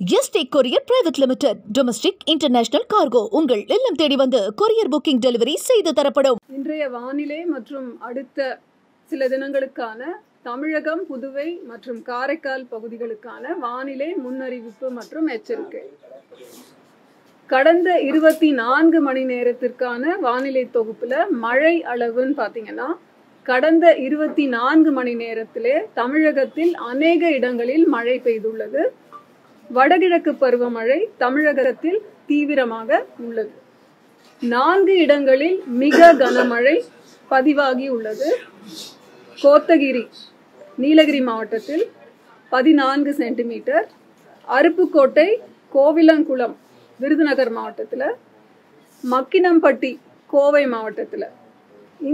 Yesterday courier private limited domestic international cargo உங்கள் இல்லம் தேடி வந்து கொரியர் புக்கிங் டெலிவரி செய்து தரப்படும். இன்றைய வானிலை மற்றும் அடுத்த சில தினங்களுக்கான தமிழகம், புதுவை மற்றும் காரைக்கால் பகுதிகளுக்கான வானிலை முன்னறிவிப்பு மற்றும் எச்சரிக்கை. கடந்த 24 மணி நேரத்திற்கான வானிலை தொகுப்புல மழை அளவுன்னு பாத்தீங்கன்னா, கடந்த 24 மணி நேரத்திலே தமிழகத்தில் அநேக இடங்களில் மழை பெய்துள்ளது. வடகிழக்கு பருவமழை தமிழகத்தில் தீவிரமாக உள்ளது. 4 இடங்களில் மிக கனமழை பதிவாகி உள்ளது. கோத்தகிரி, நீலகிரி மாவட்டத்தில் 14 சென்டிமீட்டர், அருப்புக்கோட்டை, கோவிலங்குளம், விருதுநகர் மாவட்டத்தில், மக்கினம்பட்டி, கோவை மாவட்டத்தில்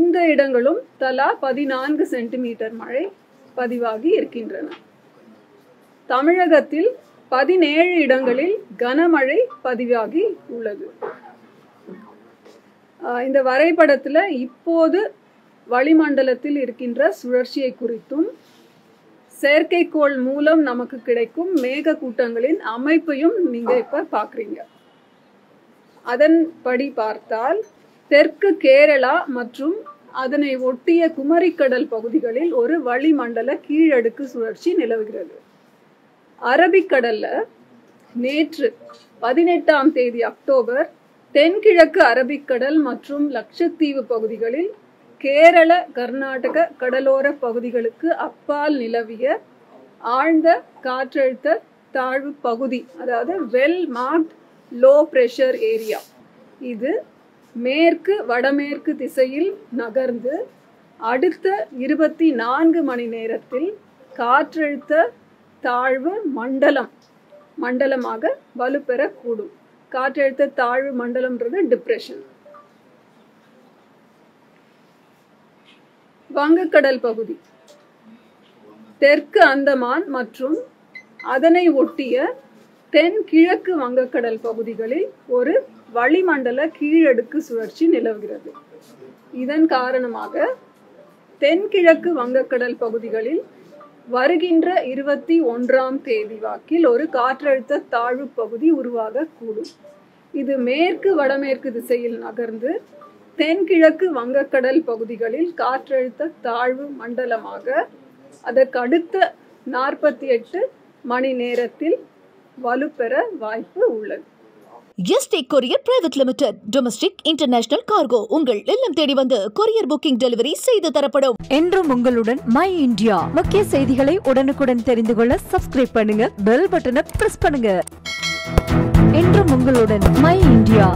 இந்த இடங்களும் தலா 14 சென்டிமீட்டர் மழை பதிவாகி இருக்கின்றன. தமிழகத்தில் 17 இடங்களில் கனமழை பதிவாகி உள்ளது. இந்த வரைபடத்தில் இப்போது வளிமண்டலத்தில் இருக்கின்ற சுழற்சியை குறித்தும் செயற்கைக்கோள் மூலம் நமக்கு கிடைக்கும் மேக கூட்டங்களின் அமைப்பையும் நீங்க இப்ப பாக்குறீங்க. அதன்படி பார்த்தால் தெற்கு கேரளா மற்றும் அதனை ஒட்டிய குமரிக்கடல் பகுதிகளில் ஒரு வளிமண்டல கீழடுக்கு சுழற்சி நிலவுகிறது. அரபிக்கடல்ல நேற்று 18ஆம் தேதி அக்டோபர் தென்கிழக்கு அரபிக்கடல் மற்றும் லட்சத்தீவு பகுதிகளில் கேரள, கர்நாடக கடலோர பகுதிகளுக்கு அப்பால் நிலவிய ஆழ்ந்த காற்றழுத்த தாழ்வு பகுதி, அதாவது well marked low pressure area, இது மேற்கு வடமேற்கு திசையில் நகர்ந்து அடுத்த 24 மணி நேரத்தில் காற்றழுத்த தாழ்வு மண்டலமாக வலுப்பெறக்கூடும். காற்றழுத்த தாழ்வு மண்டலம்ன்றது டிப்ரெஷன். வங்கக்கடல் பகுதி, தெற்கு அந்தமான் மற்றும் அதனை ஒட்டிய தென்கிழக்கு வங்கக்கடல் பகுதிகளில் ஒரு வளிமண்டல கீழடுக்கு சுழற்சி நிலவுகிறது. இதன் காரணமாக தென்கிழக்கு வங்கக்கடல் பகுதிகளில் வருகின்ற 21ஆம் தேதி வாக்கில் ஒரு காற்றழுத்த தாழ்வு பகுதி உருவாக கூடும். இது மேற்கு வடமேற்கு திசையில் நகர்ந்து தென்கிழக்கு வங்கக்கடல் பகுதிகளில் காற்றழுத்த தாழ்வு மண்டலமாக அதற்கு அடுத்த 48 மணி நேரத்தில் வலுப்பெற வாய்ப்பு உள்ளது. Yesterday courier private limited domestic international cargo உங்கள் இல்லம் தேடி வந்து கொரியர் புக்கிங் டெலிவரி செய்து தரப்படும். என்றும் உங்களுடன் மை இந்தியா. முக்கிய செய்திகளை உடனுக்குடன் தெரிந்து கொள்ள சப்ஸ்கிரைப் பண்ணுங்க, பெல் பட்டனை பிரஸ் பண்ணுங்க. என்றும் உங்களுடன் மை இந்தியா.